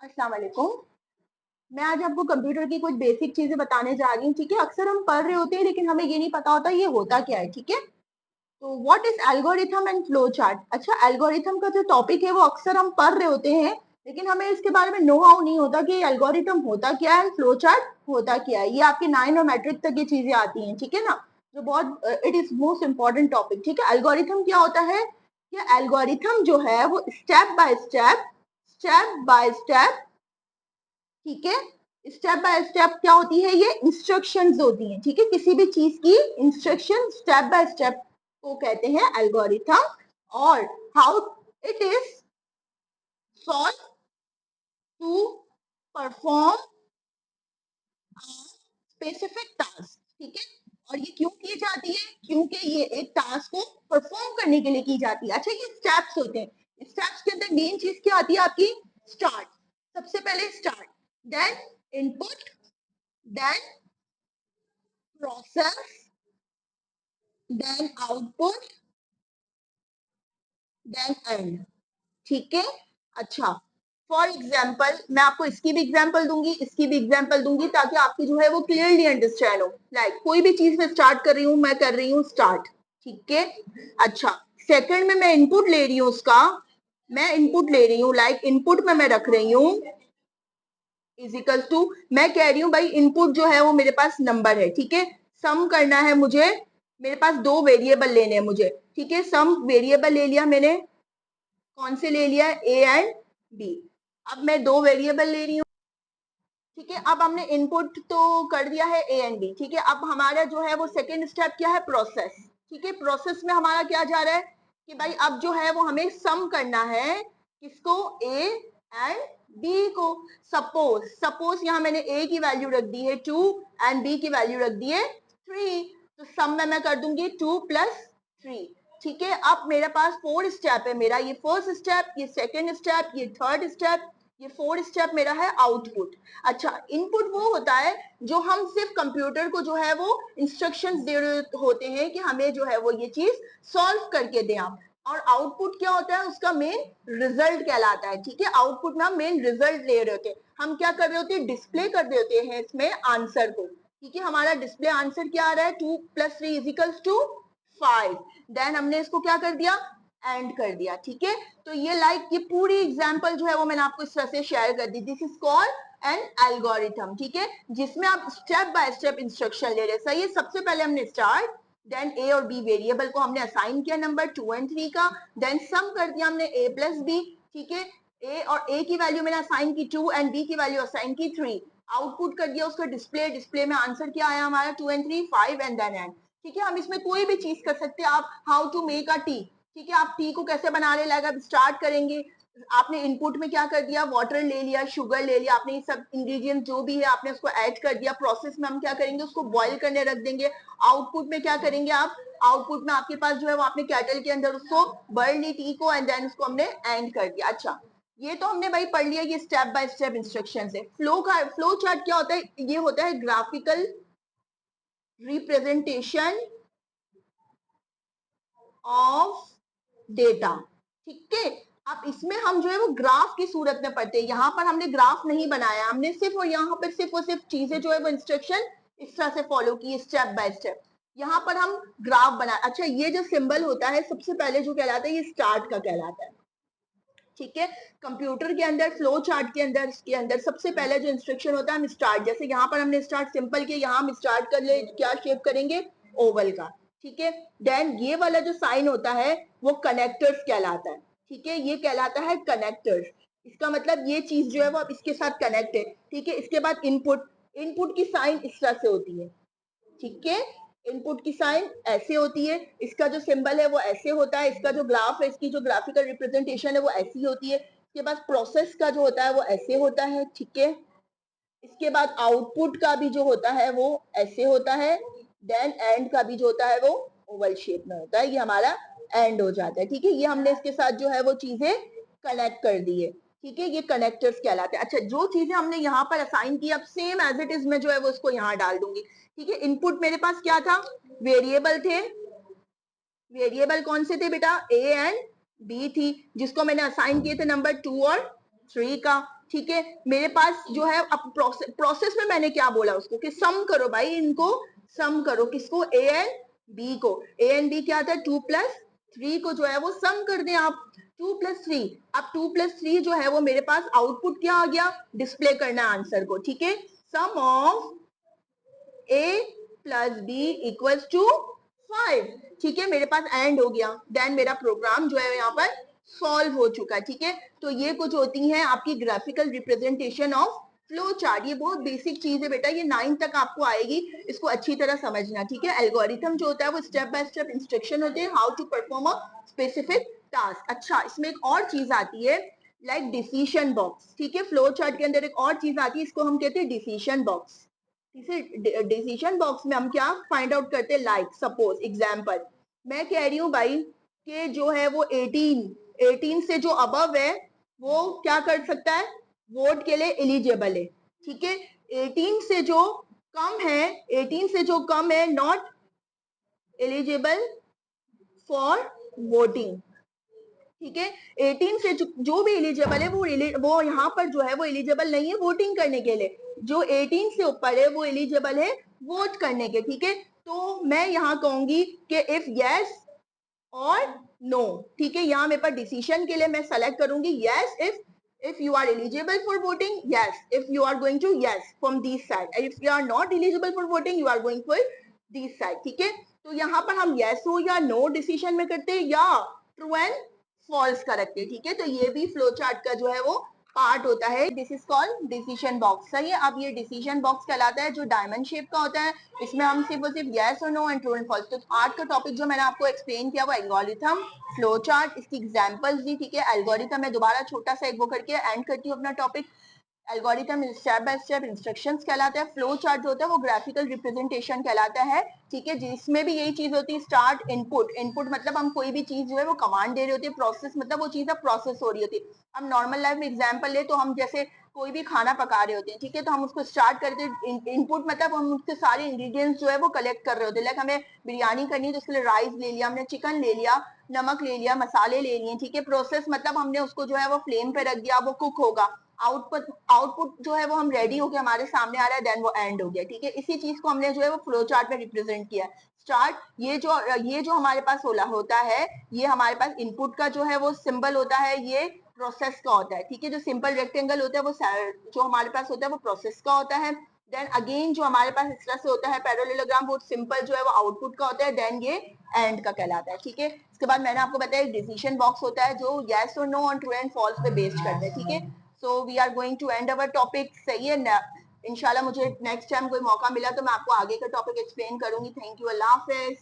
अस्सलाम वालेकुम। मैं आज आपको कंप्यूटर की कुछ बेसिक चीजें बताने जा रही हूँ। ठीक है, अक्सर हम पढ़ रहे होते हैं लेकिन हमें ये नहीं पता होता ये होता क्या है। ठीक है, तो what is algorithm and flow chart. अच्छा, एल्गोरिथम का जो टॉपिक है वो अक्सर हम पढ़ रहे होते हैं लेकिन हमें इसके बारे में नो हाउ नहीं होता कि एल्गोरिथम होता क्या है, फ्लो चार्ट होता क्या है। ये आपके 9 और मैट्रिक तक ये चीजें आती हैं। ठीक है ना, जो बहुत it is most important topic. ठीक है, एल्गोरिथम क्या होता है? ये एल्गोरिथम जो है वो स्टेप बाय स्टेप, ठीक है, स्टेप बाय स्टेप क्या होती है? ये इंस्ट्रक्शंस होती हैं। ठीक है, किसी भी चीज की इंस्ट्रक्शन स्टेप बाय स्टेप को कहते हैं एल्गोरिथम। और how it is solve to perform specific task. ठीक है, और ये क्यों की जाती है? क्योंकि ये एक टास्क को परफॉर्म करने के लिए की जाती है। अच्छा, ये स्टेप्स होते हैं। स्टेप्स के अंदर मेन चीज क्या आती है आपकी? स्टार्ट। सबसे पहले start, then input, then process, then output, then end. ठीक है, अच्छा, फॉर एग्जाम्पल मैं आपको इसकी भी एग्जाम्पल दूंगी, इसकी भी एग्जाम्पल दूंगी ताकि आपकी जो है वो क्लियरली अंडरस्टैंड हो। लाइक कोई भी चीज में स्टार्ट कर रही हूँ, मैं कर रही हूँ स्टार्ट। ठीक है, अच्छा, सेकंड में मैं इनपुट ले रही हूँ उसका, मैं इनपुट ले रही हूँ, लाइक इनपुट में मैं रख रही हूँ इजिकल टू, मैं कह रही हूँ भाई इनपुट जो है वो मेरे पास नंबर है। ठीक है, सम करना है मुझे, मेरे पास दो वेरिएबल लेने हैं मुझे। ठीक है, सम वेरिएबल ले लिया मैंने, कौन से ले लिया? A and B. अब मैं दो वेरिएबल ले रही हूँ। ठीक है, अब हमने इनपुट तो कर दिया है ए एंड बी। ठीक है, अब हमारा जो है वो सेकेंड स्टेप क्या है? प्रोसेस। ठीक है, प्रोसेस में हमारा क्या जा रहा है कि भाई अब जो है वो हमें सम करना है, किसको? ए एंड बी को। सपोज यहाँ मैंने ए की वैल्यू रख दी है 2 एंड बी की वैल्यू रख दी है 3, तो सम में मैं कर दूंगी 2 प्लस 3। ठीक है, अब मेरे पास 4 स्टेप है। मेरा ये फर्स्ट स्टेप, ये सेकेंड स्टेप, ये थर्ड स्टेप, ये 4 स्टेप मेरा है आउटपुट। अच्छा, इनपुट वो होता है जो हम सिर्फ कंप्यूटर को जो है वो इंस्ट्रक्शंस दे रहे होते हैं कि हमें जो है वो ये चीज सॉल्व करके दें आप। और आउटपुट क्या होता है? उसका मेन रिजल्ट कहलाता है। ठीक है, आउटपुट में हम मेन रिजल्ट ले रहे होते हैं। हम क्या कर रहे होते हैं? डिस्प्ले कर रहे होते हैं इसमें आंसर को। ठीक है, हमारा डिस्प्ले आंसर क्या आ रहा है? 2 + 3 = 5। देन हमने इसको क्या कर दिया? एंड कर दिया। ठीक है, तो ये लाइक ये पूरी एग्जांपल जो है वो मैंने आपको इस तरह से शेयर कर दी। This is called an algorithm. ठीक है, जिसमें आप स्टेप बाय स्टेप इंस्ट्रक्शन ले रहे। सही है, सबसे पहले हमने स्टार्ट, देन ए और बी वेरिएबल को हमने असाइन किया नंबर 2 और 3 का, देन सम कर दिया हमने a + b। ठीक है, ए और ए की वैल्यू मैंने असाइन की 2 एंड बी की वैल्यू असाइन की 3। आउटपुट कर दिया उसका डिस्प्ले में आंसर क्या आया हमारा? 2 और 3 5 एंड देन एंड। ठीक है, हम इसमें कोई भी चीज कर सकते हैं। आप how to make a tea, ठीक है, आप टी को कैसे बनाने लगा, अब स्टार्ट करेंगे। आपने इनपुट में क्या कर दिया? वाटर ले लिया, शुगर ले लिया, आपने ये सब इंग्रेडिएंट जो भी है आपने उसको ऐड कर दिया। प्रोसेस में हम क्या करेंगे? उसको बॉईल करने रख देंगे। आउटपुट में क्या करेंगे आप? आउटपुट में आपके पास जो है वो आपने केटल के अंदर उसको बॉईल ली टी को एंड देन उसको हमने एंड कर दिया। अच्छा, ये तो हमने भाई पढ़ लिया, ये स्टेप बाय स्टेप इंस्ट्रक्शंस है। फ्लो चार्ट क्या होता है? ये होता है ग्राफिकल रिप्रेजेंटेशन ऑफ डेटा। ठीक है, अब इसमें हम जो है वो ग्राफ की सूरत में पढ़ते हैं। यहाँ पर हमने ग्राफ नहीं बनाया, हमने सिर्फ और यहाँ पर सिर्फ और सिर्फ चीजें जो है वो इंस्ट्रक्शन इस तरह से फॉलो की स्टेप बाय स्टेप। यहाँ पर हम ग्राफ बनाए। अच्छा, ये जो सिंबल होता है सबसे पहले जो कहलाता है ये स्टार्ट का कहलाता है। ठीक है, कंप्यूटर के अंदर फ्लो चार्ट के अंदर इसके अंदर सबसे पहले जो इंस्ट्रक्शन होता है हम स्टार्ट, जैसे यहाँ पर हमने स्टार्ट सिंपल के, यहाँ हम स्टार्ट कर ले क्या शेप करेंगे? ओवल का। ठीक है, देन ये वाला जो साइन होता है वो कनेक्टर्स कहलाता है। ठीक है, ये कहलाता है कनेक्टर्स। इसका मतलब ये चीज जो है वो अब इसके साथ कनेक्ट है। ठीक है, इसके बाद इनपुट, इनपुट की साइन इस तरह से होती है। ठीक है, इनपुट की साइन ऐसे होती है, इसका जो सिंबल है वो ऐसे होता है, इसका जो ग्राफ है, इसकी जो ग्राफिकल रिप्रेजेंटेशन है वो ऐसी होती है। इसके बाद प्रोसेस का जो होता है वो ऐसे होता है। ठीक है, इसके बाद आउटपुट का भी जो होता है वो ऐसे होता है, देन एंड का भी जो होता है वो ओवल शेप में होता है। ये हमारा एंड हो जाता है। ठीक है, ये हमने इसके साथ जो है वो चीजें कनेक्ट कर दी है। ठीक है, ये कनेक्टर्स कहलाते हैं। अच्छा, जो चीजें हमने यहाँ पर असाइन की अब सेम एज इट इज मैं जो है वो उसको यहाँ डाल दूंगी। ठीक है, इनपुट मेरे पास क्या था? वेरिएबल थे। वेरिएबल कौन से थे बेटा? ए एंड बी थी, जिसको मैंने असाइन किए थे नंबर 2 और 3 का। ठीक है, मेरे पास जो है अब प्रोसेस में मैंने क्या बोला उसको कि सम करो भाई, इनको सम करो, किसको, ए एंड बी को। ए एंड बी क्या था, 2+3 को जो है वो सम कर दें आप, 2+3। अब 2+3 जो है वो मेरे पास आउटपुट क्या आ गया, डिस्प्ले करना है आंसर को, ठीक है। Sum of A plus B equals to 5, ठीक है, मेरे पास एंड हो गया, देन मेरा प्रोग्राम जो है यहाँ पर सॉल्व हो चुका है, ठीक है। तो ये कुछ होती है आपकी graphical representation of flow chart. ये बहुत बेसिक चीज है बेटा, ये 9 तक आपको आएगी, इसको अच्छी तरह समझना, ठीक है। एल्गोरिथम जो होता है वो स्टेप बाय स्टेप इंस्ट्रक्शन होते हैं how to perform a specific task. अच्छा, इसमें एक और चीज आती है लाइक डिसीजन बॉक्स, ठीक है। फ्लो चार्ट के अंदर एक और चीज आती है, इसको हम कहते हैं डिसीजन बॉक्स। डिसीजन बॉक्स में हम क्या फाइंड आउट करते हैं, लाइक सपोज एग्जांपल मैं कह रही हूँ भाई कि जो है वो 18 से जो अबव है वो क्या कर सकता है, वोट के लिए एलिजिबल है, ठीक है। 18 से जो कम है, 18 से जो कम है नॉट एलिजिबल फॉर वोटिंग, ठीक है। 18 से जो भी एलिजिबल है वो यहाँ पर जो है वो एलिजिबल नहीं है वोटिंग करने के लिए, जो 18 से ऊपर है वो एलिजिबल है वोट करने के, ठीक है। तो मैं यहाँ कहूंगी कि इफ यस और नो, ठीक है। यहाँ मेरे पास डिसीजन के लिए मैं सेलेक्ट करूंगी yes if you are eligible for voting, yes, if you are going to yes from this side, and if you are not eligible for voting you are going for this side, ठीक है। तो यहाँ पर हम yes हो या no decision में करते हैं या ट्रू एंड फॉल्स का रखते हैं, ठीक है। तो ये भी फ्लो चार्ट का जो है वो पार्ट होता है, this is called decision box, सही है। अब ये डिसीजन बॉक्स कहलाता है जो डायमंड शेप का होता है, इसमें हम सिर्फ और सिर्फ यस और no and true and false. तो आज का टॉपिक जो मैंने आपको एक्सप्लेन किया वो एल्गोरिथम, फ्लो चार्ट, इसकी एग्जांपल्स दी, ठीक है। एल्गोरिथम मैं दोबारा छोटा सा एक वो करके एंड करती हूँ अपना topic. Algorithm step by step instructions कहलाता है, फ्लो चार्ट जो होता है वो ग्राफिकल रिप्रेजेंटेशन कहलाता है, ठीक है। जिसमें भी यही चीज होती है, स्टार्ट, इनपुट, इनपुट मतलब हम कोई भी चीज जो है वो कमांड दे रहे होते हैं, प्रोसेस मतलब वो चीज अब प्रोसेस हो रही होती है। हम नॉर्मल लाइफ में एग्जांपल ले तो हम जैसे कोई भी खाना पका रहे होते हैं, ठीक है, तो हम उसको स्टार्ट करते हैं, इनपुट मतलब हम उसके सारे इंग्रेडिएंट्स जो है वो कलेक्ट कर रहे होते हैं। लाइक हमें बिरयानी करनी है तो उसके लिए राइस ले लिया हमने, चिकन ले लिया, नमक ले लिया, मसाले ले लिए, ठीक है। प्रोसेस मतलब हमने उसको जो है वो फ्लेम पे रख दिया, वो कुक होगा, आउटपुट जो है वो हम रेडी होके हमारे सामने आ रहा है, देन वो एंड हो गया, ठीक है। इसी चीज को हमने जो है वो फ्लो चार्ट में रिप्रेजेंट किया। स्टार्ट, ये जो हमारे पास होता है, ये हमारे पास इनपुट का जो है वो सिंबल होता है, ये प्रोसेस का होता है, ठीक है। जो सिंपल रेक्टेंगल होता है वो जो हमारे पास होता है वो प्रोसेस का होता है। देन अगेन जो हमारे पास इस तरह से होता है पैरेललोग्राम, वो सिंपल जो है वो आउटपुट का होता है, देन ये एंड का कहलाता है, ठीक है। इसके बाद मैंने आपको बताया डिसीजन बॉक्स होता है जो यस और नो और ट्रू एंड फॉल्स पे बेस्ड करता है, ठीक है। So we are going to end our topic, सही है ना। इंशाल्लाह मुझे नेक्स्ट टाइम कोई मौका मिला तो मैं आपको आगे का टॉपिक एक्सप्लेन करूंगी। Thank you, Allah Hafiz.